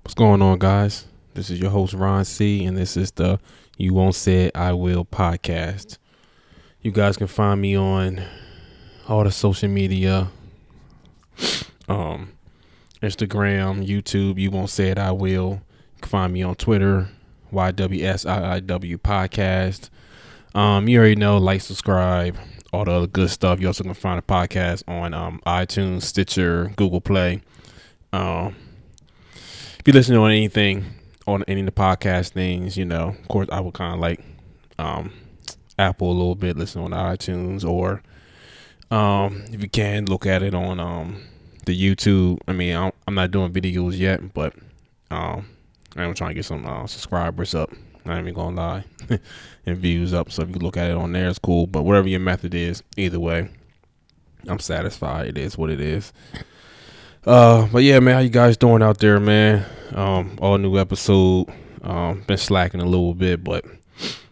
What's going on, guys? This is your host, Ron C., and this is the You Won't Say It, I Will podcast. You guys can find me on all the social media, Instagram, YouTube, You Won't Say It, I Will. You can find me on Twitter, YWSIIW podcast. You already know, like, subscribe, all the other good stuff. You also can find the podcast on iTunes, Stitcher, Google Play. If you listen on anything, on any of the podcast things, of course, I would kind of like Apple a little bit, listen on iTunes, or if you can, look at it on the YouTube. I mean, I'm not doing videos yet, but I'm trying to get some subscribers up. Not even gonna lie, and views up. So if you look at it on there, it's cool. But whatever your method is, either way, I'm satisfied. It is what it is. But yeah, man, how you guys doing out there, man? All new episode. Been slacking a little bit, but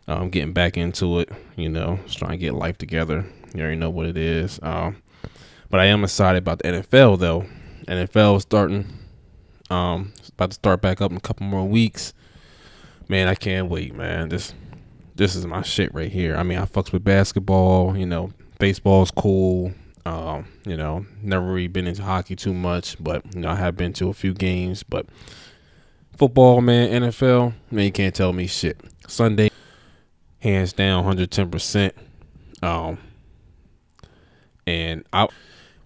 getting back into it. Just trying to get life together. You already know what it is. But I am excited about the NFL though. NFL is starting. It's about to start back up in a couple more weeks. Man, I can't wait, man. This is my shit right here. I mean, I fucks with basketball. Baseball's cool. Never really been into hockey too much, but I have been to a few games. But football, man, NFL, man, you can't tell me shit. Sunday, hands down, 110%. And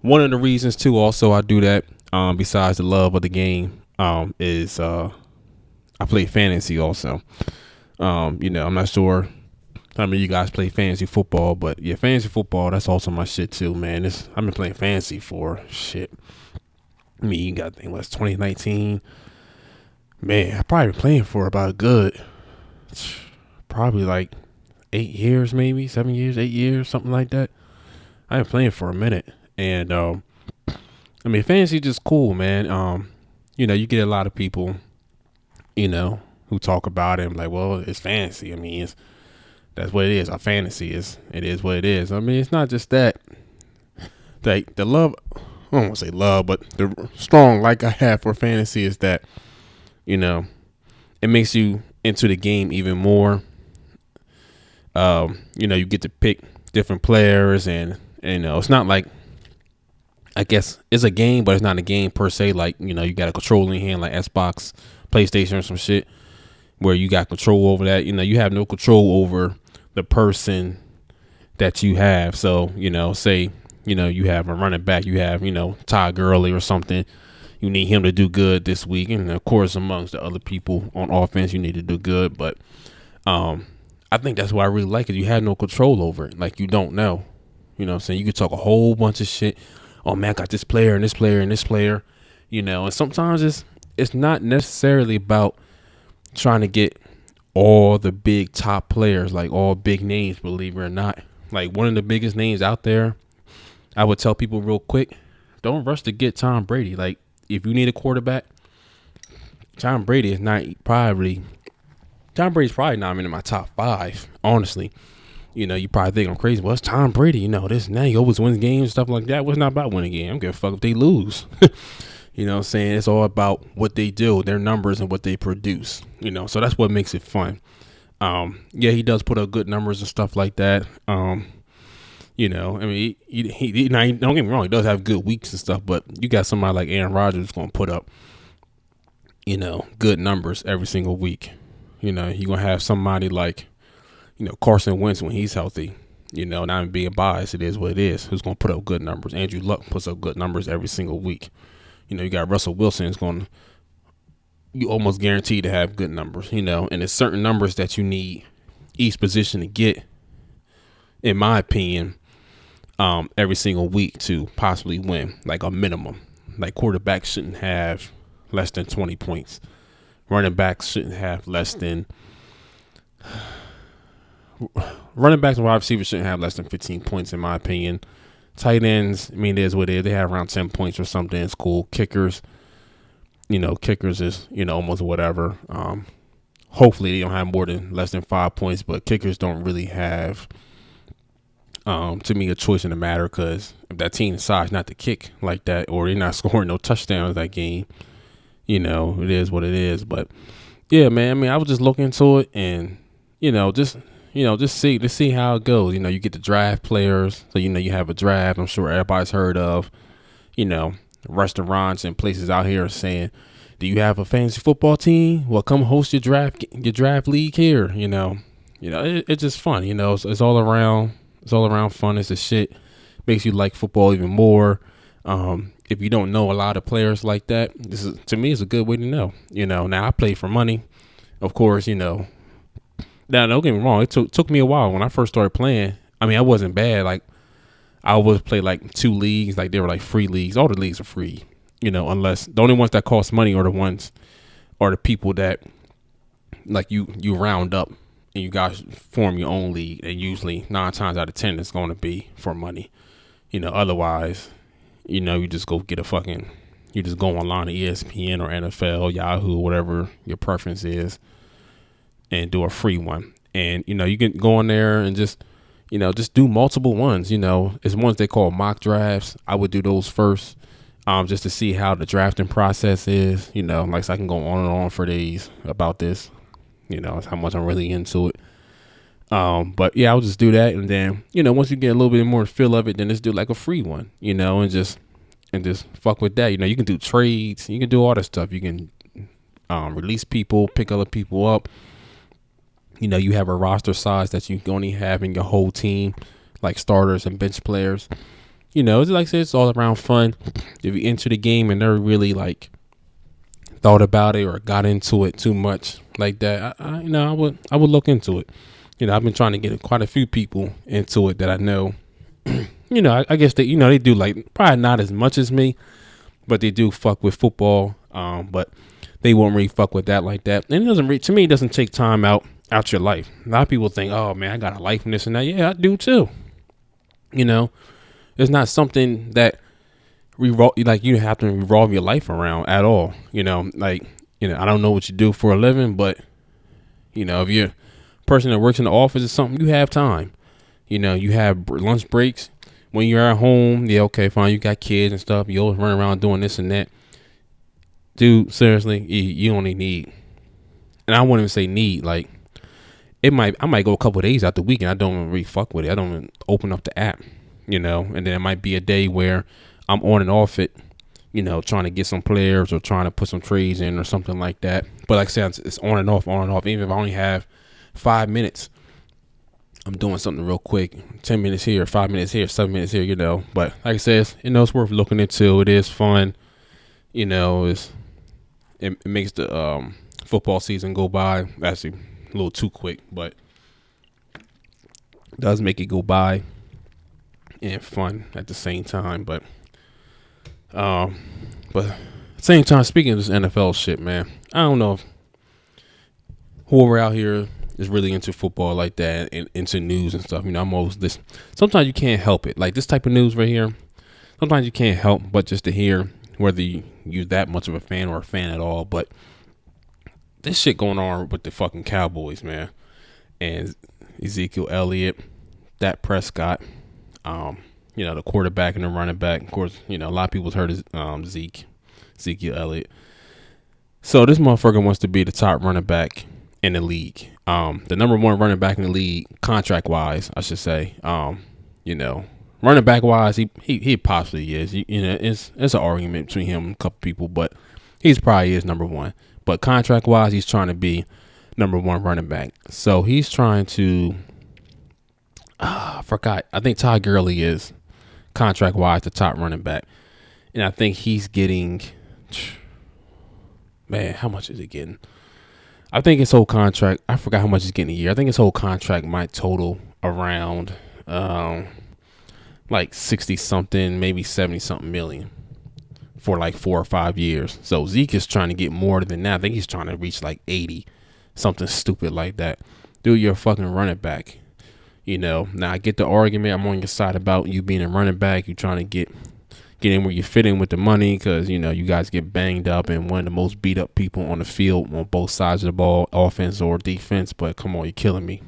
one of the reasons too, also I do that, besides the love of the game, is I play fantasy also. I'm not sure how many of you guys play fantasy football, but yeah, fantasy football, that's also my shit too, man. I've been playing fantasy for shit. I mean, you got to think, what's 2019? Man, I probably been playing for about a good, probably like 8 years, maybe 7 years, 8 years, something like that. I've been playing for a minute, and I mean, fantasy just cool, man. You get a lot of people, who talk about it and like, well, it's fantasy. I mean, that's what it is. Our fantasy it is what it is. I mean, it's not just that. Like the love, I don't want to say love, but the strong like I have for fantasy is that, it makes you into the game even more. You get to pick different players, and it's not like, I guess it's a game, but it's not a game per se. Like, you got a control in your hand, like Xbox, PlayStation, or some shit, where you got control over that. You have no control over the person that you have. So, say, you have a running back, you have, Todd Gurley or something. You need him to do good this week. And of course, amongst the other people on offense, you need to do good. But I think that's why I really like it. You have no control over it. Like, you don't know. You know what I'm saying? You could talk a whole bunch of shit. Oh, man, I got this player and this player and this player. And sometimes it's not necessarily about trying to get all the big top players, like all big names, believe it or not. Like, one of the biggest names out there, I would tell people real quick, don't rush to get Tom Brady. Like, if you need a quarterback, Tom Brady's probably not in my top 5, honestly. You probably think I'm crazy. Well, it's Tom Brady, this and that. He always wins games and stuff like that. Well, it's not about winning a game. I don't give a fuck if they lose. You know what I'm saying? It's all about what they do, their numbers, and what they produce. So that's what makes it fun. Yeah, he does put up good numbers and stuff like that. I mean, he don't get me wrong, he does have good weeks and stuff, but you got somebody like Aaron Rodgers going to put up, good numbers every single week. You're going to have somebody like, Carson Wentz when he's healthy, not even being biased, it is what it is, who's going to put up good numbers. Andrew Luck puts up good numbers every single week. You got Russell Wilson you almost guaranteed to have good numbers, and there's certain numbers that you need each position to get, in my opinion, every single week to possibly win, like a minimum. Like, quarterbacks shouldn't have less than 20 points. Running backs shouldn't have less than running backs and wide receivers shouldn't have less than 15 points, in my opinion. Tight ends, I mean, it is what it is. They have around 10 points or something. It's cool. Kickers is, almost whatever. Hopefully they don't have more than less than 5 points, but kickers don't really have, to me, a choice in the matter, because if that team decides not to kick like that, or they're not scoring no touchdowns that game, it is what it is. But yeah, man, I mean, I was just looking into it and, just see how it goes. You get the draft players. So, you have a draft. I'm sure everybody's heard of, you know, restaurants and places out here saying, do you have a fantasy football team? Well, come host your draft league here. It's just fun. It's all around. It's all around fun. It's the shit. Makes you like football even more. If you don't know a lot of players like that, to me, it's a good way to know. Now I play for money, of course. Now don't get me wrong. It took me a while when I first started playing. I mean, I wasn't bad. Like I always play like 2 leagues. Like they were like free leagues. All the leagues are free. Unless the only ones that cost money are the people that like you round up and you guys form your own league. And usually 9 times out of 10 it's going to be for money. Otherwise, you just go get you just go online to ESPN or NFL, Yahoo, whatever your preference is, and do a free one. And, you can go in there and just do multiple ones. It's ones they call mock drafts. I would do those first. Just to see how the drafting process is, like so I can go on and on for days about this, how much I'm really into it. But yeah, I'll just do that. And then, once you get a little bit more feel of it, then just do like a free one, and just fuck with that. You can do trades, you can do all that stuff. You can, release people, pick other people up. You have a roster size that you only have in your whole team, like starters and bench players. It's like I said, it's all around fun. If you enter the game and never really like thought about it or got into it too much like that, I would look into it. I've been trying to get quite a few people into it that I know. I guess they do like probably not as much as me, but they do fuck with football. But they won't really fuck with that like that. And it doesn't take time out your life. A lot of people think, oh man, I got a life in this and that. Yeah, I do too. It's not something that you have to revolve your life around at all. I don't know what you do for a living, but if you're a person that works in the office or something, you have time. You have lunch breaks when you're at home. Yeah, okay, fine. You got kids and stuff. You always run around doing this and that. Dude, seriously, you only need, and I wouldn't even say need, like I might go a couple of days out the week and I don't even really fuck with it. I don't even open up the app. And then it might be a day where I'm on and off it, trying to get some players or trying to put some trades in or something like that. But like I said, it's on and off. Even if I only have 5 minutes, I'm doing something real quick. 10 minutes here, 5 minutes here, 7 minutes here, But like I said, it's worth looking into. It is fun. It makes the football season go by. Actually, a little too quick, but it does make it go by. And fun at the same time, but at the same time, speaking of this NFL shit, man, I don't know if whoever out here is really into football like that and into news and stuff. I'm always this. Sometimes you can't help it, like this type of news right here. Sometimes you can't help but just to hear whether you're that much of a fan or a fan at all. But this shit going on with the fucking Cowboys, man, and Ezekiel Elliot, that Presscot. The quarterback and the running back. Of course, a lot of people's heard of Ezekiel Elliott. So this motherfucker wants to be the top running back in the league. The number 1 running back in the league, contract wise, I should say. Running back wise, he possibly is. It's an argument between him and a couple people, but he's probably is number 1. But contract wise, he's trying to be number 1 running back. So he's trying to. I forgot. I think Todd Gurley is contract wise the top running back, and I think he's getting. Man, how much is he getting? I think his whole contract. I forgot how much he's getting a year. I think his whole contract might total around like 60 something, maybe 70 something million for like 4 or 5 years. So Zeke is trying to get more than that. I think he's trying to reach like 80, something stupid like that. Dude, you're a fucking running back. Now I get the argument. I'm on your side about you being a running back. You're trying to get in where you fit in with the money because, you guys get banged up and one of the most beat up people on the field on both sides of the ball, offense or defense. But come on, you're killing me.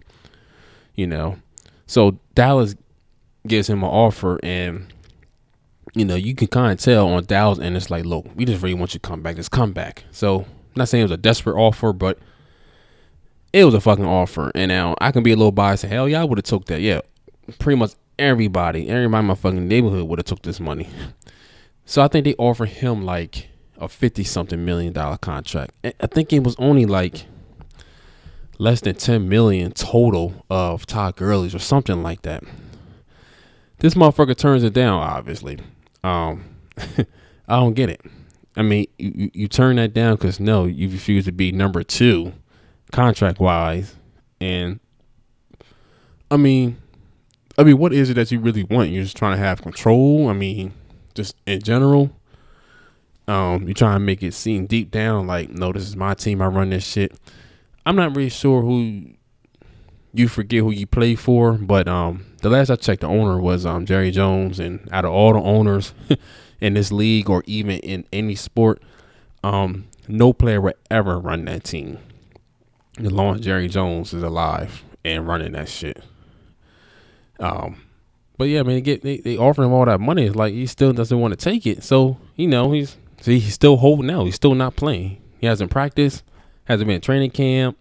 So Dallas gives him an offer and, You can kind of tell on Dow's end, it's like, look, we just really want you to come back. Just come back. So, I'm not saying it was a desperate offer, but it was a fucking offer. And now I can be a little biased. Hell yeah, I would have took that. Yeah, pretty much everybody in my fucking neighborhood would have took this money. So I think they offered him like a $50-something million contract. I think it was only like less than $10 million total of Todd Gurley's or something like that. This motherfucker turns it down, obviously. I don't get it. I mean, you turn that down because no, you refuse to be number 2 contract wise. And I mean, what is it that you really want? You're just trying to have control. I mean, just in general, you're trying to make it seem deep down like, no, this is my team. I run this shit. I'm not really sure who you forget who you play for, but the last I checked, the owner was Jerry Jones, and out of all the owners in this league or even in any sport, no player would ever run that team as long as Jerry Jones is alive and running that shit. But yeah, man, they offer him all that money. It's like he still doesn't want to take it. So he's still holding out. He's still not playing. He hasn't practiced, hasn't been in training camp,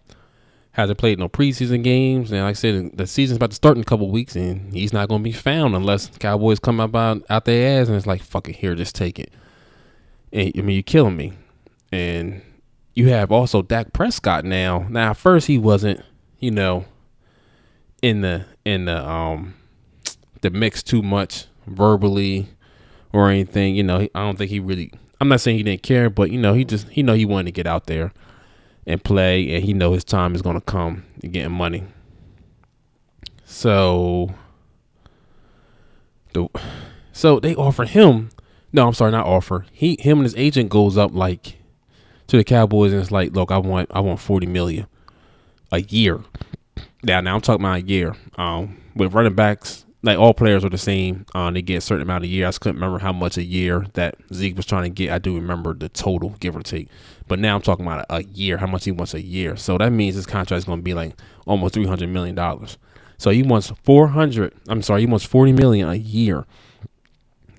hasn't played no preseason games. And like I said, the season's about to start in a couple of weeks, and he's not going to be found unless Cowboys come out their ass and it's like, fuck it, here, just take it. And I mean, you're killing me. And you have also Dak Prescott now. Now, at first he wasn't, in the mix too much verbally or anything. I don't think he really. I'm not saying he didn't care, but he wanted to get out there and play, and his time is gonna come to getting money. So they offer him. No, I'm sorry, not offer. Him and his agent goes up like to the Cowboys, and it's like, look, I want $40 million a year. Now I'm talking about a year. With running backs, like all players are the same. They get a certain amount a year. I just couldn't remember how much a year that Zeke was trying to get. I do remember the total, give or take. But now I'm talking about a year, how much he wants a year. So that means his contract is going to be like almost $300 million. So he wants $40 million a year.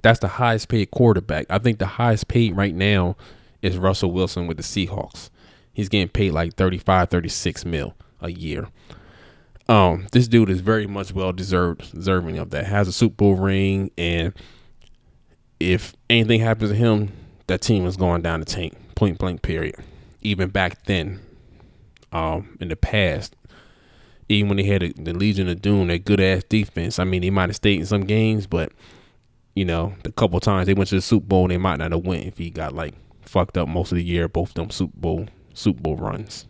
That's the highest paid quarterback. I think the highest paid right now is Russell Wilson with the Seahawks. He's getting paid like 36 mil a year. This dude is very much deserving of that. Has a Super Bowl ring, and if anything happens to him, that team is going down the tank. Point blank, period. Even back then, in the past, even when they had the Legion of Doom, that good ass defense. I mean, they might have stayed in some games, but the couple times they went to the Super Bowl, they might not have went if he got like fucked up most of the year. Both of them Super Bowl runs.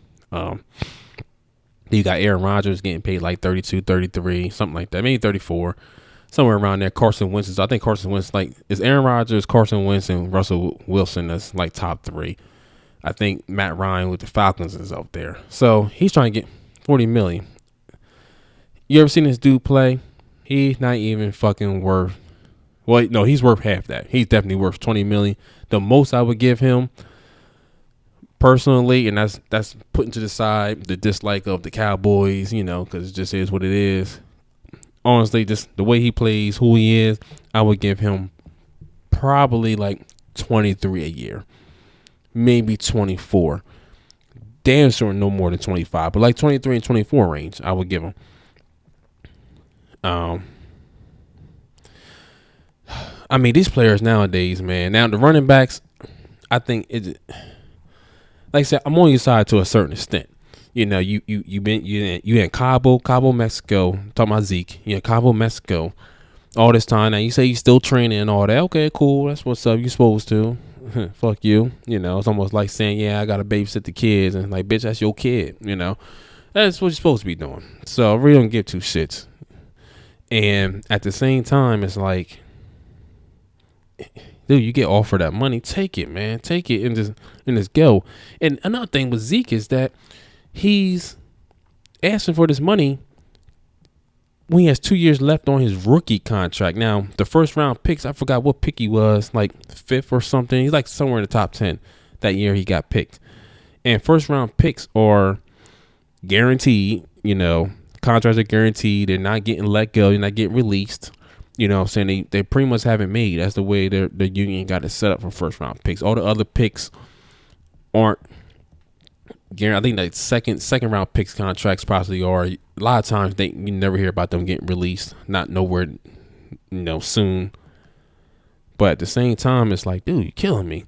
You got Aaron Rodgers getting paid like 32, 33, something like that. Maybe 34, somewhere around there. Carson Wentz I think Carson Wentz is Aaron Rodgers, Carson Wentz, and Russell Wilson that's like top 3. I think Matt Ryan with the Falcons is up there. So he's trying to get $40 million. You ever seen this dude play? He's not even fucking worth. Well, no, he's worth half that. He's definitely worth $20 million. The most I would give him, personally, and that's putting to the side the dislike of the Cowboys, because it just is what it is. Honestly, just the way he plays, who he is, I would give him probably like 23 a year, maybe 24. Damn sure no more than 25, but like 23 and 24 range, I would give him. I mean, these players nowadays, man. Now the running backs, I think it. Like I said, I'm on your side to a certain extent. You in Cabo, Mexico. Talking about Zeke. You in Cabo, Mexico. All this time now. You say you still training and all that. Okay, cool. That's what's up. You supposed to. Fuck you. It's almost like saying, yeah, I gotta babysit the kids, and like, bitch, that's your kid. That's what you're supposed to be doing. So I really don't give two shits. And at the same time, it's like, dude, you get offered that money, take it, man. Take it and just go. And another thing with Zeke is that he's asking for this money when he has 2 years left on his rookie contract. Now, the first round picks, I forgot what pick he was, like 5th or something. He's like somewhere in the top 10 that year he got picked. And first round picks are guaranteed, contracts are guaranteed. They're not getting let go. They're not getting released. You know what I'm saying? They pretty much haven't made. That's the way the union got it set up for first round picks. All the other picks aren't guaranteed. I think like second round picks contracts possibly are. A lot of times you never hear about them getting released. Not nowhere, soon. But at the same time, it's like, dude, you're killing me.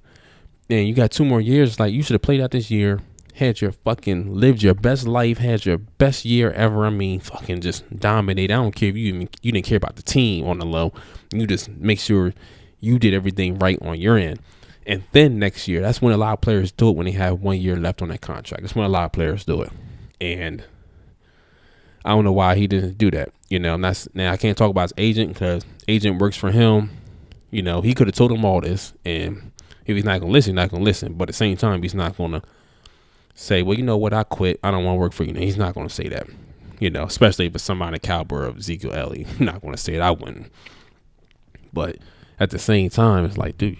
And you got 2 more years. Like, you should have played out this year. Lived your best life, had your best year ever. I mean, fucking just dominate. I don't care if you didn't care about the team on the low. You just make sure you did everything right on your end. And then next year, that's when a lot of players do it when they have 1 year left on that contract. That's when a lot of players do it. And I don't know why he didn't do that. Now I can't talk about his agent because agent works for him. He could have told him all this, and if he's not going to listen, he's not going to listen. But at the same time, he's not going to say, well, you know what, I quit. I don't want to work for you. He's not going to say that, especially if it's somebody caliber of Zeke or Elliot. He's not going to say it. I wouldn't. But at the same time, it's like, dude,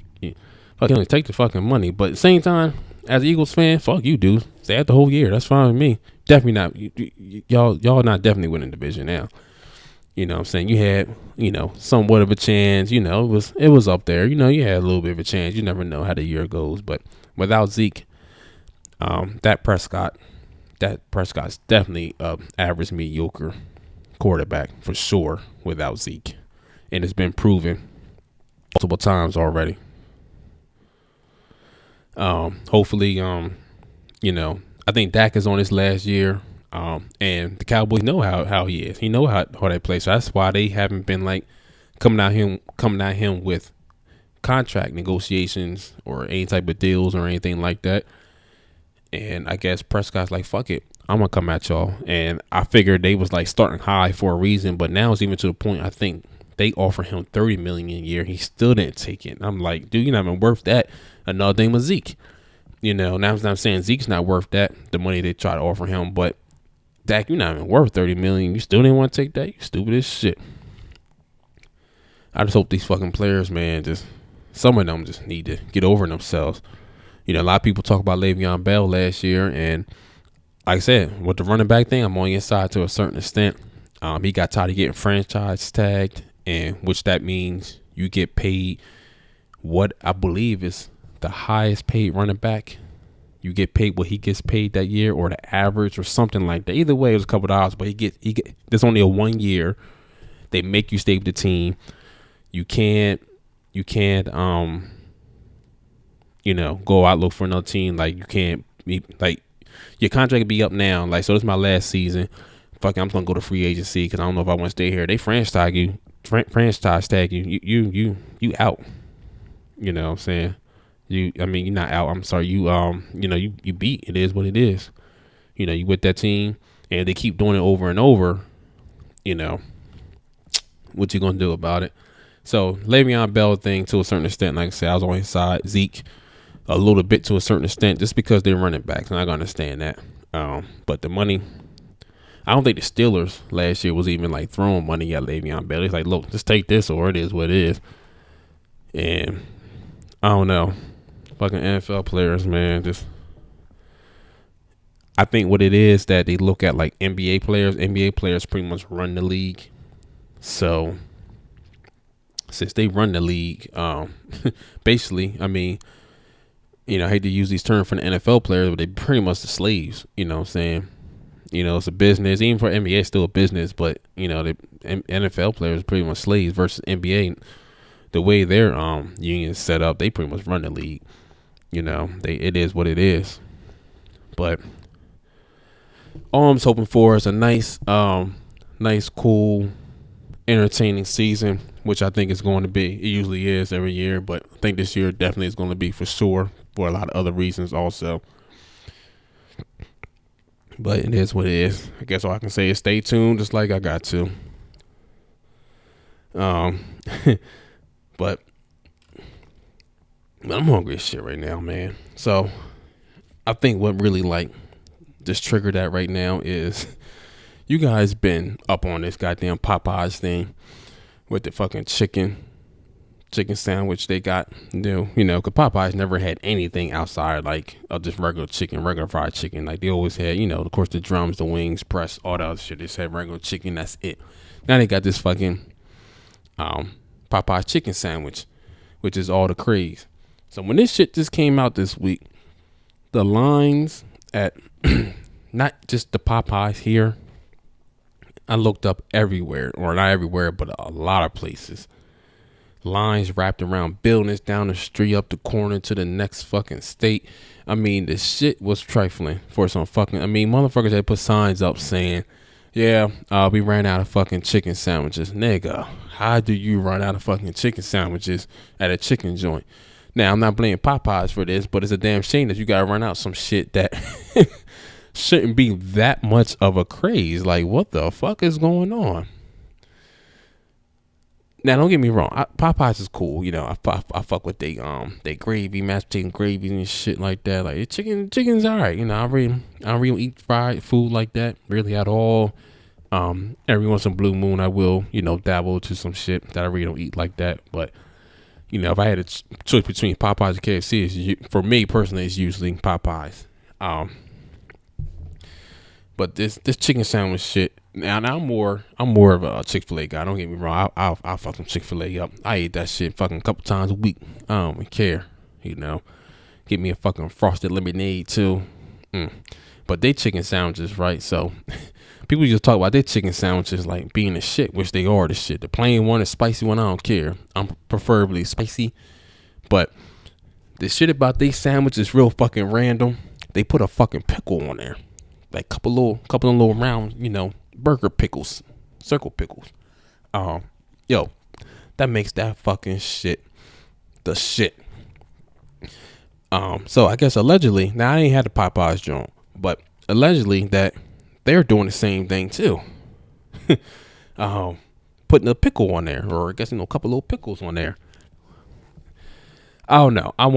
fucking take the fucking money. But at the same time, as an Eagles fan, fuck you, dude. Stay out the whole year. That's fine with me. Definitely not. Y'all not definitely winning the division now. You know what I'm saying? You had, somewhat of a chance. It was up there. You had a little bit of a chance. You never know how the year goes. But without Zeke, that Prescott's definitely average mediocre quarterback for sure without Zeke, and it's been proven multiple times already. Hopefully, I think Dak is on his last year, and the Cowboys know how he is. He know how they play, so that's why they haven't been like coming at him with contract negotiations or any type of deals or anything like that. And I guess Prescott's like, fuck it, I'm going to come at y'all. And I figured they was like starting high for a reason. But now it's even to the point, I think they offer him $30 million a year. He still didn't take it. I'm like, dude, you're not even worth that. Another thing with Zeke. Now I'm saying Zeke's not worth that, the money they try to offer him. But Dak, you're not even worth $30 million. You still didn't want to take that? You stupid as shit. I just hope these fucking players, man, some of them just need to get over themselves. A lot of people talk about Le'Veon Bell last year, and like I said, with the running back thing, I'm on your side to a certain extent. He got tired of getting franchise tagged, and which that means you get paid what I believe is the highest paid running back. You get paid what he gets paid that year, or the average, or something like that. Either way, it was a couple of dollars, but he get. There's only a 1 year. They make you stay with the team. You can't. Go out look for another team. Like, you can't be like, your contract could be up now. Like, so this is my last season. Fuck it, I'm gonna go to free agency because I don't know if I want to stay here. They franchise tag you. You out. You know what I'm saying? You're not out. I'm sorry. You beat. It is what it is. You with that team, and they keep doing it over and over. What you gonna do about it? So Le'Veon Bell thing, to a certain extent, like I said, I was on his side. Zeke, a little bit to a certain extent, just because they're running backs, and I can understand that. But the money, I don't think the Steelers last year was even like throwing money at Le'Veon Bell. It's like, look, just take this, or it is what it is. And I don't know, fucking NFL players, man. I think what it is that they look at like NBA players. NBA players pretty much run the league, so since they run the league, basically, I hate to use these terms for the NFL players, but they pretty much the slaves. You know what I'm saying? It's a business. Even for NBA, it's still a business, but the NFL players are pretty much slaves versus NBA. The way their union is set up, they pretty much run the league. It is what it is. But all I'm hoping for is a nice, cool, entertaining season, which I think is going to be. It usually is every year, but I think this year definitely is going to be for sure, for a lot of other reasons also. But it is what it is. I guess all I can say is stay tuned, just like I got to. But I'm hungry as shit right now, man. So I think what really just triggered that right now is you guys been up on this goddamn Popeyes thing with the fucking chicken sandwich they got. Because Popeyes never had anything outside like of just regular fried chicken. Like, they always had, of course, the drums, the wings, press, all that other shit. They said regular chicken, that's it. Now they got this fucking Popeyes chicken sandwich, which is all the craze. So when this shit just came out this week, the lines at not just the Popeyes here, I looked up everywhere, or not everywhere, but a lot of places. Lines wrapped around buildings down the street, up the corner to the next fucking state. I mean, the shit was trifling for some fucking. I mean, motherfuckers had put signs up saying, "Yeah, we ran out of fucking chicken sandwiches." Nigga, how do you run out of fucking chicken sandwiches at a chicken joint? Now, I'm not blaming Popeyes for this, but it's a damn shame that you gotta run out some shit that shouldn't be that much of a craze. Like, what the fuck is going on? Now, don't get me wrong. Popeyes is cool. You know, I fuck with they gravy, mashed potato gravy and shit like that. Like chicken's all right. You know, I don't really eat fried food like that really at all. Every once in a blue moon, I will, you know, dabble to some shit that I really don't eat like that. But you know, if I had a choice between Popeyes and KFC, for me personally, it's usually Popeyes. But this chicken sandwich shit. Now I'm more of a Chick-fil-A guy. Don't get me wrong. I'll fucking Chick-fil-A up. I eat that shit fucking a couple times a week. I don't even care. You know, get me a fucking frosted lemonade too. But they chicken sandwiches, right? So people just talk about their chicken sandwiches like being the shit, which they are the shit. The plain one, the spicy one, I don't care. I'm preferably spicy. But the shit about these sandwiches is real fucking random. They put a fucking pickle on there. Like couple of little round, you know, burger pickles, circle pickles. Yo, that makes that fucking shit the shit. So I guess allegedly, now I ain't had the Popeyes joint, but allegedly that they're doing the same thing too. Putting a pickle on there, or I guess, you know, a couple little pickles on there. I don't know. I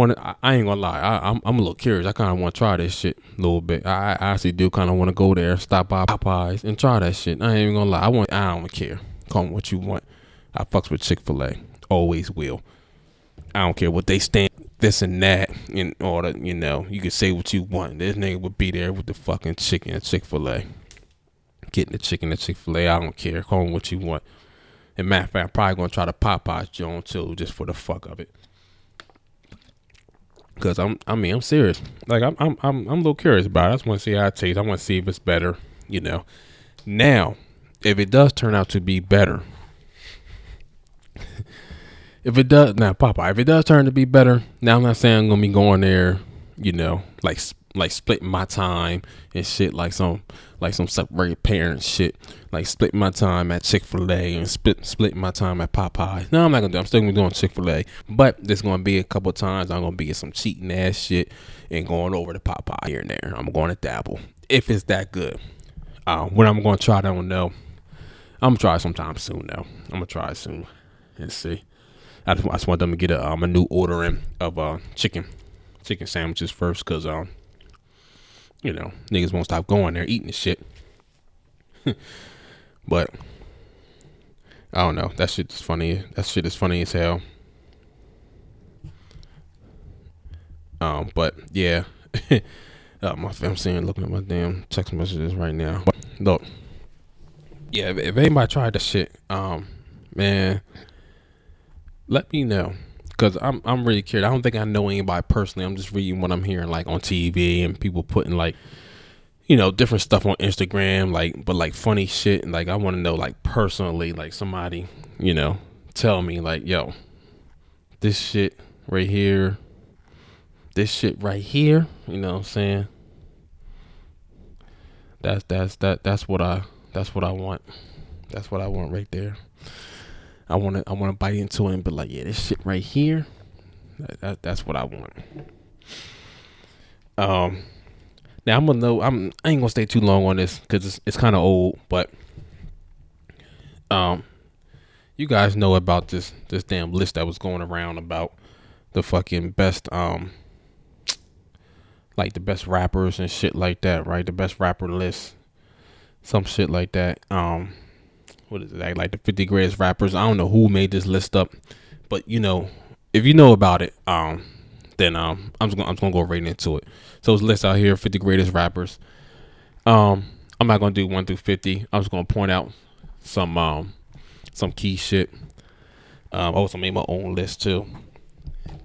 ain't gonna lie. I'm a little curious. I kind of want to try this shit a little bit. I actually do kind of want to go there, stop by Popeyes, and try that shit. I ain't even gonna lie. I don't care. Call me what you want. I fucks with Chick-fil-A. Always will. I don't care what they stand, this and that, in order. You know, you can say what you want. This nigga would be there with the fucking chicken at Chick-fil-A. Getting the chicken at Chick-fil-A. I don't care. Call me what you want. And matter of fact, I'm probably gonna try the Popeyes joint too, just for the fuck of it. Cause I'm serious. Like I'm a little curious about it. I just want to see how it tastes. I want to see if it's better. You know. Now, if it does turn out to be better, if it does turn to be better, now I'm not saying I'm gonna be going there. You know, like splitting my time and shit, like some separated parent shit, like splitting my time at Chick-fil-A and splitting my time at Popeyes. No, I'm not gonna do. I'm still gonna be doing Chick-fil-A, but there's gonna be a couple times I'm gonna be in some cheating ass shit and going over to Popeye here and there. I'm going to dabble if it's that good. When I'm gonna try, I don't know. I'm gonna try it sometime soon though. I'm gonna try it soon and see. I just want them to get a new ordering of chicken sandwiches first, cause you know, niggas won't stop going there eating the shit. But I don't know. That shit is funny. That shit is funny as hell. But yeah, I'm seeing, looking at my damn text messages right now. But look, yeah, if anybody tried the shit, man, let me know. Cause I'm really curious. I don't think I know anybody personally. I'm just reading what I'm hearing like on TV and people putting like, you know, different stuff on Instagram, like, but like funny shit. And like, I want to know like personally, like somebody, you know, tell me like, yo, this shit right here, you know what I'm saying? That's what I want. That's what I want right there. I want to bite into it and be like, yeah, this shit right here, that's what I want. Now I ain't gonna stay too long on this because it's kind of old, but you guys know about this damn list that was going around about the fucking best like the best rappers and shit like that, right? The best rapper list, some shit like that. What is it, like the 50 greatest rappers? I don't know who made this list up, but you know, if you know about it, then I'm just gonna go right into it. So it's a list out here, 50 greatest rappers. I'm not gonna do 1 through 50. I'm just gonna point out some key shit. I also made my own list too,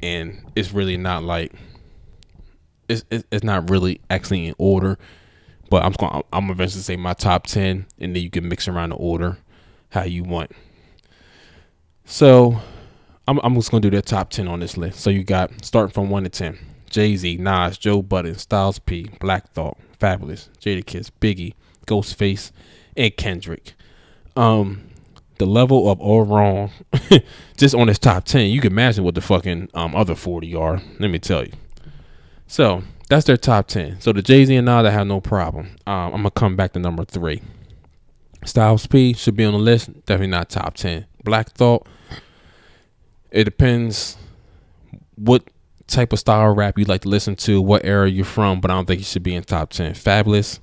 and it's really not like it's not really actually in order. But I'm eventually say my top 10, and then you can mix around the order how you want. So I'm just gonna do the top 10 on this list. So you got starting from 1 to 10: Jay-Z, Nas, Joe Budden, Styles P, Black Thought, Fabulous, Jadakiss, Biggie, Ghostface, and Kendrick. The level of all wrong just on this top 10, you can imagine what the fucking other 40 are. Let me tell you. So that's their top 10. So the Jay-Z and Nas, I have no problem. I'm gonna come back to number 3. Styles P should be on the list. Definitely not top 10. Black Thought. It depends what type of style rap you like to listen to, what era you're from, but I don't think he should be in top 10. Fabulous.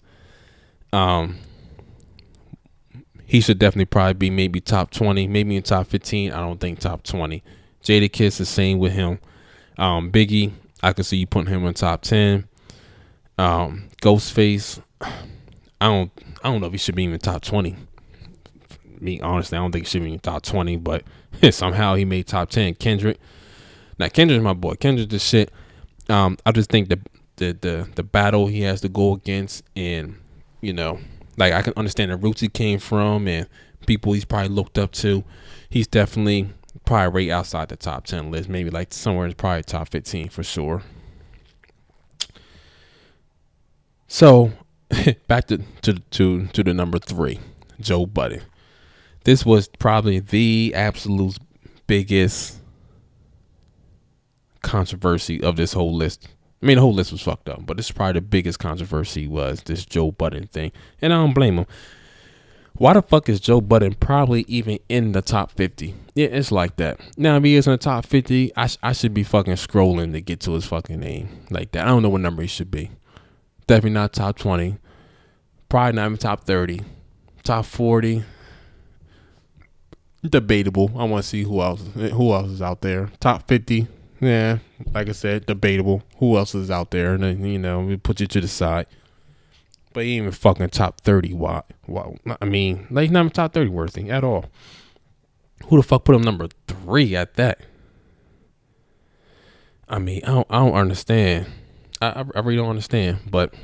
He should definitely probably be maybe top 20, maybe in top 15. I don't think top 20. Jadakiss, the same with him. Biggie, I could see you putting him in top 10. Ghostface, I don't know if he should be even top 20. Me, honestly, I don't think he should be in top 20, but somehow he made top 10. Kendrick. Now, Kendrick's my boy. Kendrick's the shit. I just think the battle he has to go against, and like I can understand the roots he came from and people he's probably looked up to. He's definitely probably right outside the top 10 list, maybe like somewhere in probably top 15 for sure. So back to the number 3, Joe Budden. This was probably the absolute biggest controversy of this whole list. I mean, the whole list was fucked up, but this is probably the biggest controversy was this Joe Budden thing. And I don't blame him. Why the fuck is Joe Budden probably even in the top 50? Yeah, it's like that. Now, if he is in the top 50, I should be fucking scrolling to get to his fucking name like that. I don't know what number he should be. Definitely not top 20. Probably not even top 30. Top 40. Debatable. I want to see who else is out there. Top 50. Yeah, like I said, debatable. Who else is out there? And then, we put you to the side. But he ain't even fucking top 30. Why? I mean, like, he's not even top 30 worthy at all. Who the fuck put him number 3 at that? I mean, I don't understand. I really don't understand. But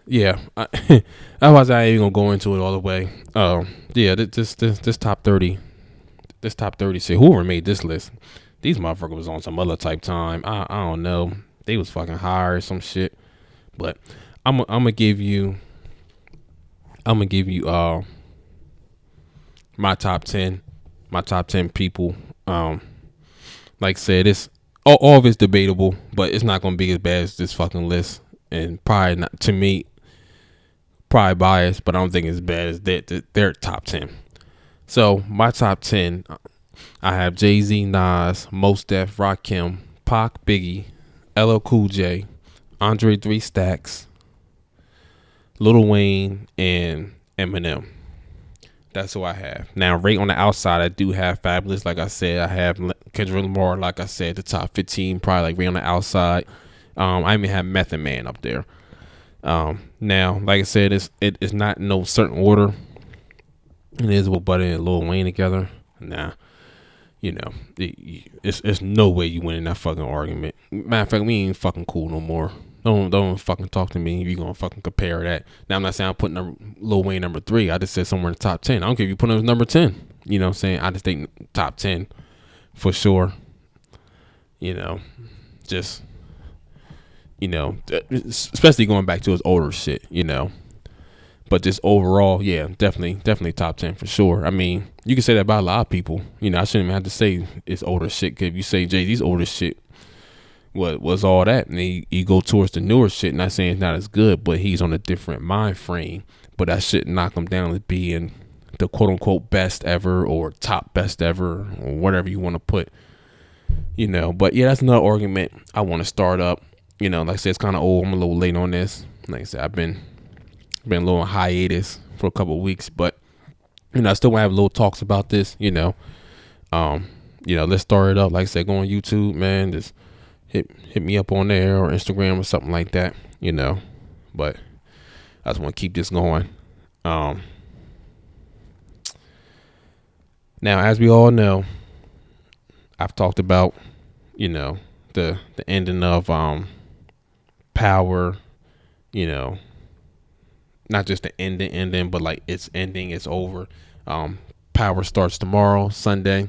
yeah, otherwise I ain't gonna go into it all the way. Yeah, this top 30. This top 30 shit, whoever made this list, these motherfuckers was on some other type time. I don't know. They was fucking high or some shit. But I'm gonna give you my top 10 people. Like I said, it's all of it's debatable, but it's not gonna be as bad as this fucking list. And probably not, to me, probably biased, but I don't think it's as bad as their top 10. So my top 10, I have Jay-Z, Nas, Mos Def, Rakim, Pac, Biggie, LL Cool J, Andre 3 Stacks, Lil Wayne, and Eminem. That's who I have. Now, right on the outside, I do have Fabulous. Like I said, I have Kendrick Lamar. Like I said, the top 15, probably like right on the outside. I even have Method Man up there. Now, like I said, it's not in no certain order. It is with Buddy and Lil Wayne together. Nah, it's no way you win in that fucking argument. Matter of fact, we ain't fucking cool no more. Don't fucking talk to me if you gonna fucking compare that. Now, I'm not saying I'm putting Lil Wayne number 3. I just said somewhere in the top 10. I don't care if you put him as number 10. You know what I'm saying? I just think top 10 for sure. Just especially going back to his older shit. But just overall, yeah, definitely top 10 for sure. I mean, you can say that about a lot of people. I shouldn't even have to say it's older shit. Cause if you say Jay-Z's older shit, what was all that? And you go towards the newer shit. Not saying it's not as good, but he's on a different mind frame. But that shit knock him down as being the quote unquote best ever or top best ever or whatever you want to put. But yeah, that's another argument I want to start up. Like I said, it's kind of old. I'm a little late on this. Like I said, I've been a little on hiatus for a couple of weeks, but I still want to have little talks about this. Let's start it up. Like I said, go on YouTube, man. Just hit me up on there or Instagram or something like that. But I just want to keep this going. Now, as we all know, I've talked about, the ending of Power, you know, not just the ending, but like it's ending, it's over. Power starts tomorrow, Sunday.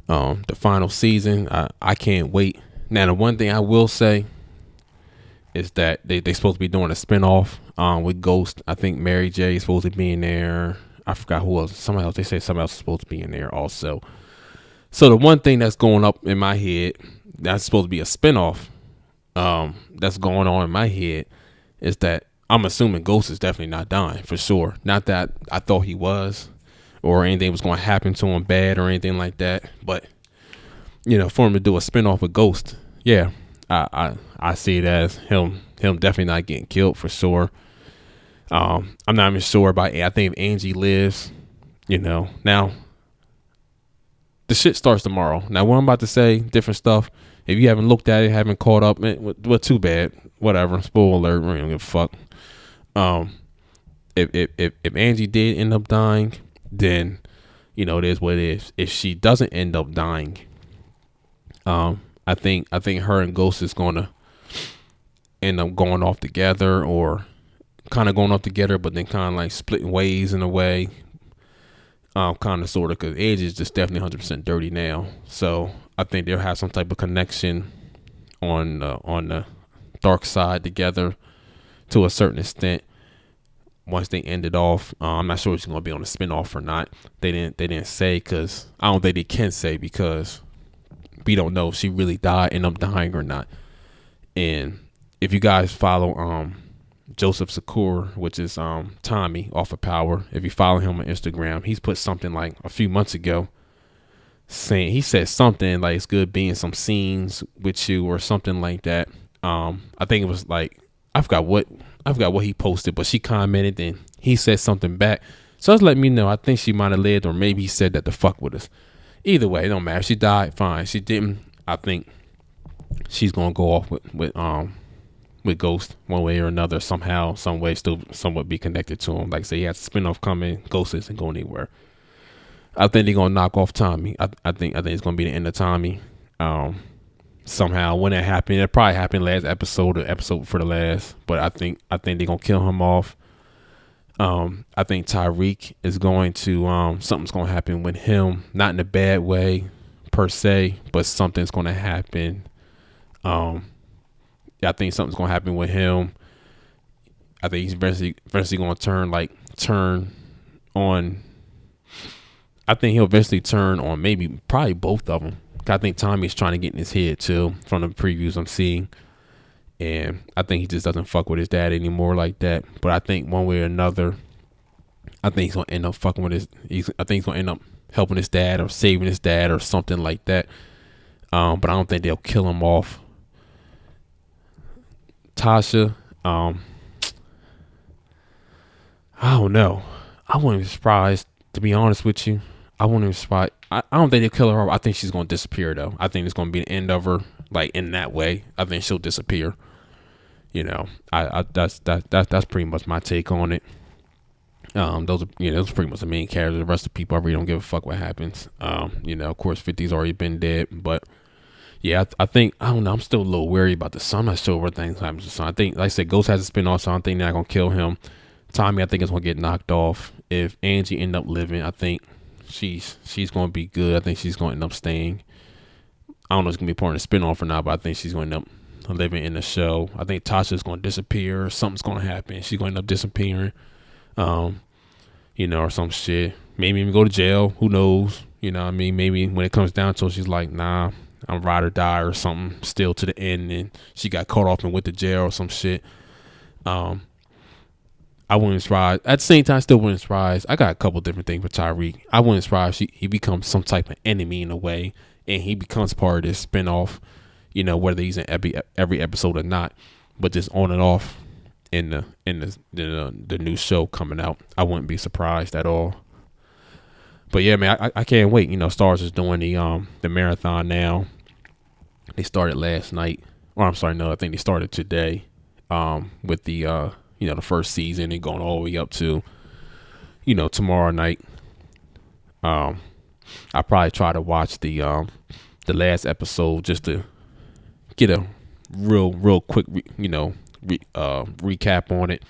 The final season. I can't wait. Now, the one thing I will say is that they supposed to be doing a spinoff with Ghost. I think Mary J is supposed to be in there. I forgot who else. Someone else. They say someone else is supposed to be in there also. So the one thing that's going up in my head, that's supposed to be a spinoff, that's going on in my head, is that I'm assuming Ghost is definitely not dying for sure. Not that I thought he was, or anything was going to happen to him bad or anything like that. But for him to do a spinoff with Ghost, yeah, I see it as him definitely not getting killed for sure. I'm not even sure about. I think if Angie lives, now the shit starts tomorrow. Now, what I'm about to say, different stuff. If you haven't looked at it, haven't caught up, well, too bad. Whatever. Spoiler alert. We don't give a fuck. If Angie did end up dying, then it is what it is. If she doesn't end up dying, I think her and Ghost is gonna end up going off together, or kind of going off together, but then kind of like splitting ways in a way. Kind of sort of, because Edge is just definitely 100% dirty now. So I think they'll have some type of connection on the dark side together to a certain extent. Once they end it off, I'm not sure if it's going to be on a spinoff or not. They didn't say, because I don't think they can say, because we don't know if she really end up dying or not. And if you guys follow Joseph Secor, which is Tommy off of Power, if you follow him on Instagram, he's put something like a few months ago saying, he said something like it's good being some scenes with you or something like that. I think it was like, I forgot what he posted, but she commented and he said something back. So it's letting me know, I think she might have lived, or maybe he said that to fuck with us. Either way, it don't matter. She died, fine. She didn't. I think she's gonna go off with Ghost one way or another, somehow, some way, still somewhat be connected to him. Like say he has a spinoff coming, Ghost isn't going anywhere. I think they're gonna knock off Tommy. I think it's gonna be the end of Tommy. Somehow when it happened, it probably happened last episode or episode for the last. But I think they're gonna kill him off. I think Tyreek is going to something's gonna happen with him, not in a bad way per se, but something's gonna happen. I think something's gonna happen with him. I think he's eventually gonna turn on. I think he'll eventually turn on probably both of them. I think Tommy's trying to get in his head too, from the previews I'm seeing. And I think he just doesn't fuck with his dad anymore like that. But I think one way or another, I think he's gonna end up fucking with I think he's gonna end up helping his dad or saving his dad or something like that. But I don't think they'll kill him off. Tasha, I don't know. I wouldn't be surprised, to be honest with you. I wouldn't be surprised. I don't think they'll kill her. I think she's gonna disappear though. I think it's gonna be the end of her, like in that way. I think she'll disappear. That's pretty much my take on it. Those are pretty much the main characters. The rest of the people, I really don't give a fuck what happens. Of course, 50's already been dead, but yeah, I think, I don't know. I'm still a little worried about the son. I'm not sure what things happen to the son. I think, like I said, Ghost has a spinoff, so I don't think they're not gonna kill him. Tommy, I think is gonna get knocked off. If Angie end up living, I think she's gonna be good. I think she's gonna end up staying. I don't know if it's gonna be part of the spinoff or not, but I think she's gonna end up living in the show. I think Tasha's gonna disappear. Something's gonna happen. She's gonna end up disappearing. Or some shit. Maybe even go to jail. Who knows? You know what I mean? Maybe when it comes down to it, she's like, nah, I'm ride or die or something, still to the end, and she got caught off and went to jail or some shit. I wouldn't surprise. At the same time, I still wouldn't surprise. I got a couple different things for Tyreek. I wouldn't surprise he becomes some type of enemy in a way, and he becomes part of this spinoff. Whether he's in every episode or not, but just on and off in the new show coming out. I wouldn't be surprised at all. But yeah, man, I can't wait. Starz is doing the marathon now. They started last night. Or I'm sorry, no, I think they started today. With the the first season and going all the way up to tomorrow night. I probably try to watch the last episode just to get a real quick recap on it.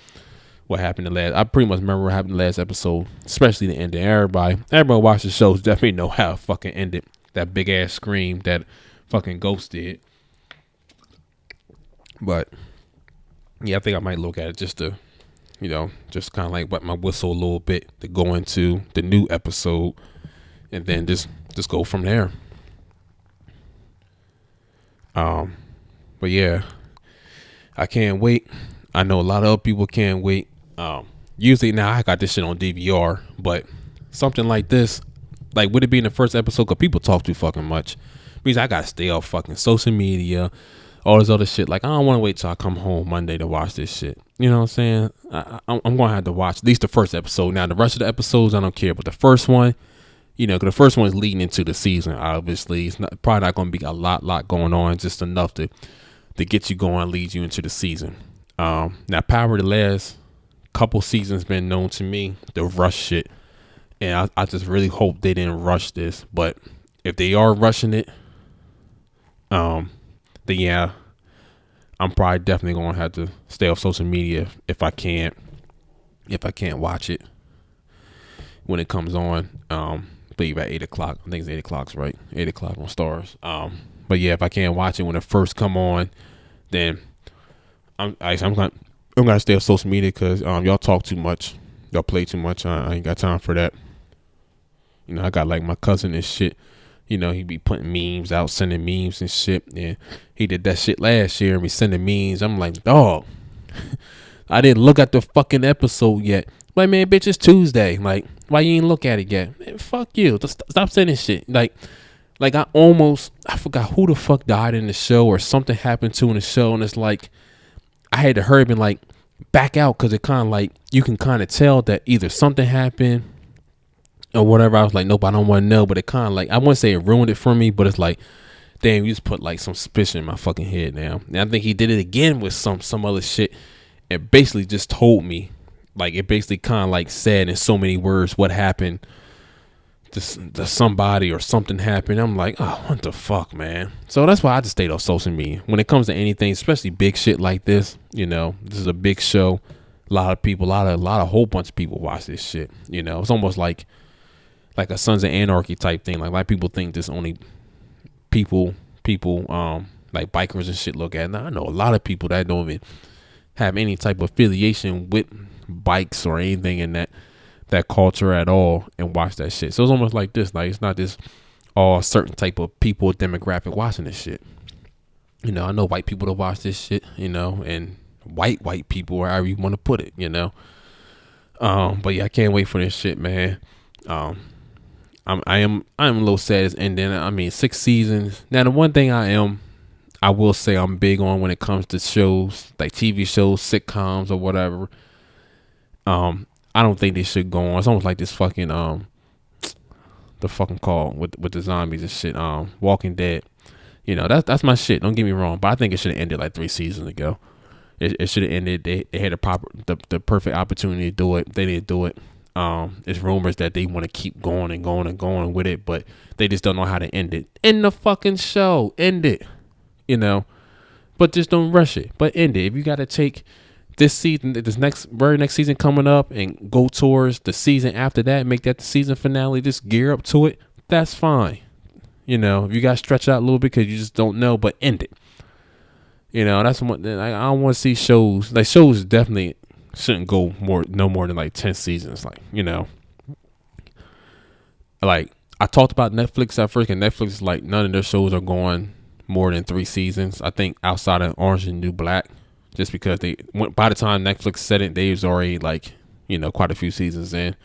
What happened the last? I pretty much remember what happened the last episode, especially the ending. Everybody watches the shows definitely know how it fucking ended. That big ass scream that fucking Ghost did. But yeah, I think I might look at it just to, just kind of like wet my whistle a little bit to go into the new episode, and then just go from there. But yeah, I can't wait. I know a lot of other people can't wait. Usually now I got this shit on DVR, but something like this, like would it be in the first episode? Cause people talk too fucking much. Because I gotta stay off fucking social media, all this other shit. Like I don't want to wait till I come home Monday to watch this shit. You know what I'm saying? I'm gonna have to watch at least the first episode. Now the rest of the episodes I don't care, but the first one, cause the first one is leading into the season. Obviously, it's probably not gonna be a lot going on, just enough to get you going, lead you into the season. Now Power, the last couple seasons been known to me to rush shit, and I just really hope they didn't rush this. But if they are rushing it, then yeah, I'm probably definitely gonna have to stay off social media if I can't watch it when it comes on. Believe at 8:00. I think it's 8:00, right? 8:00 on Stars. But yeah, if I can't watch it when it first come on, then I'm gonna stay off social media because y'all talk too much, y'all play too much. I ain't got time for that. I got like my cousin and shit. He be putting memes out, sending memes and shit. And he did that shit last year and be sending memes. I'm like, dog, I didn't look at the fucking episode yet. Like, man, bitch, it's Tuesday. Like, why you ain't look at it yet? Man, fuck you. Just stop sending shit. Like I forgot who the fuck died in the show or something happened to in the show. And it's like, I had to hurry and like back out because it kind of like, you can kind of tell that either something happened or whatever. I was like, nope, I don't want to know. But it kind of like, I wouldn't say it ruined it for me, but it's like, damn, you just put like some suspicion in my fucking head now. And I think he did it again with some other shit. It basically just told me, like, it basically kind of like said in so many words what happened to somebody or something happened. I'm like, oh, what the fuck, man? So that's why I just stayed off social media when it comes to anything, especially big shit like this. This is a big show. A lot of people, a whole bunch of people watch this shit. It's almost like a Sons of Anarchy type thing. Like, a lot of people think this only people like bikers and shit look at. Now I know a lot of people that don't even have any type of affiliation with bikes or anything in that culture at all and watch that shit. So it's almost like this. Like, it's not this all certain type of people demographic watching this shit. I know white people that watch this shit, and white people, or however you want to put it, But yeah, I can't wait for this shit, man. I'm a little sad it's ending. I mean, 6 seasons. Now the one thing I will say I'm big on when it comes to shows, like TV shows, sitcoms or whatever. I don't think they should go on. It's almost like this fucking the fucking call with the zombies and shit. Walking Dead. That's my shit. Don't get me wrong, but I think it should have ended like 3 seasons ago. It should have ended. They had the perfect opportunity to do it. They didn't do it. It's rumors that they want to keep going and going and going with it, but they just don't know how to end it. End the fucking show. End it. But just don't rush it. But end it. If you got to take this season, this very next season coming up, and go towards the season after that, make that the season finale, just gear up to it, that's fine. If you got to stretch out a little bit because you just don't know, but end it. That's what I don't want to see shows. Like, shows definitely shouldn't go no more than like 10 seasons. Like I talked about Netflix at first, and Netflix is like, none of their shows are going more than 3 seasons. I think outside of Orange and New Black, just because by the time Netflix said it, they was already like, quite a few seasons in.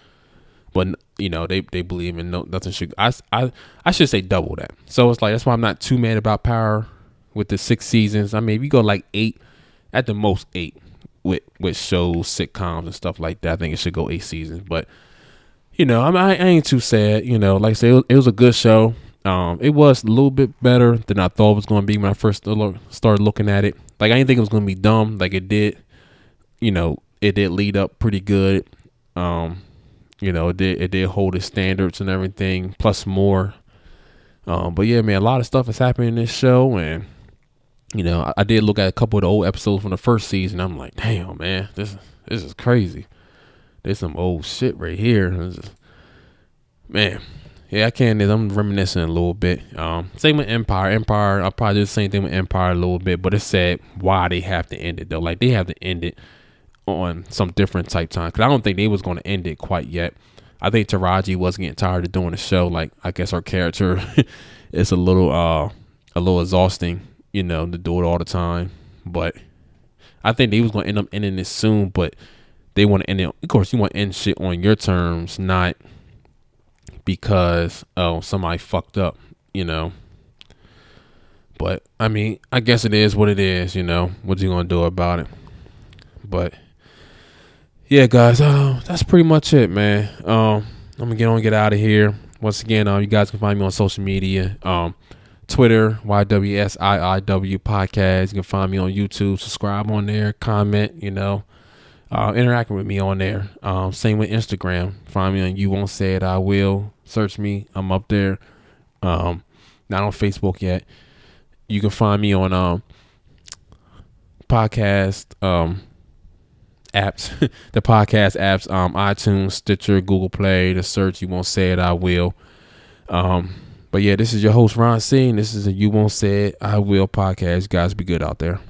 But they believe in nothing should. I should say double that. So it's like, that's why I'm not too mad about Power with the 6 seasons. I mean, if you go like 8, at the most 8 with shows, sitcoms and stuff like that, I think it should go 8 seasons. But I ain't too sad. Like I say, it was a good show. It was a little bit better than I thought it was going to be when I first started looking at it. Like, I didn't think it was going to be dumb. Like, it did. It did lead up pretty good. it did hold its standards and everything, plus more. But yeah, man, a lot of stuff is happening in this show, and I did look at a couple of the old episodes from the first season. I'm like, damn, man, this is crazy. There's some old shit right here. Man, yeah, I'm reminiscing a little bit. Same with Empire. I'll probably do the same thing with Empire a little bit, but it said why they have to end it though. Like they have to end it on some different type time, because I don't think they was going to end it quite yet. I think Taraji was getting tired of doing the show. Like I guess her character is a little exhausting, to do it all the time. But I think they was going to end up ending it soon, but they want to end it. Of course, you want to end shit on your terms, not because somebody fucked up, But I mean, I guess it is what it is, What you gonna do about it? But yeah, guys, that's pretty much it, man. I'm gonna get out of here. Once again, you guys can find me on social media. Twitter, YWSIIW podcast. You can find me on YouTube. Subscribe on there. Comment, interacting with me on there. Same with Instagram. Find me on You Won't Say It, I Will. Search me. I'm up there. Not on Facebook yet. You can find me on podcast apps. The podcast apps, iTunes, Stitcher, Google Play. The search You Won't Say It, I Will. But yeah, this is your host Ron C. This is a You Won't Say It, I Will podcast. You guys be good out there.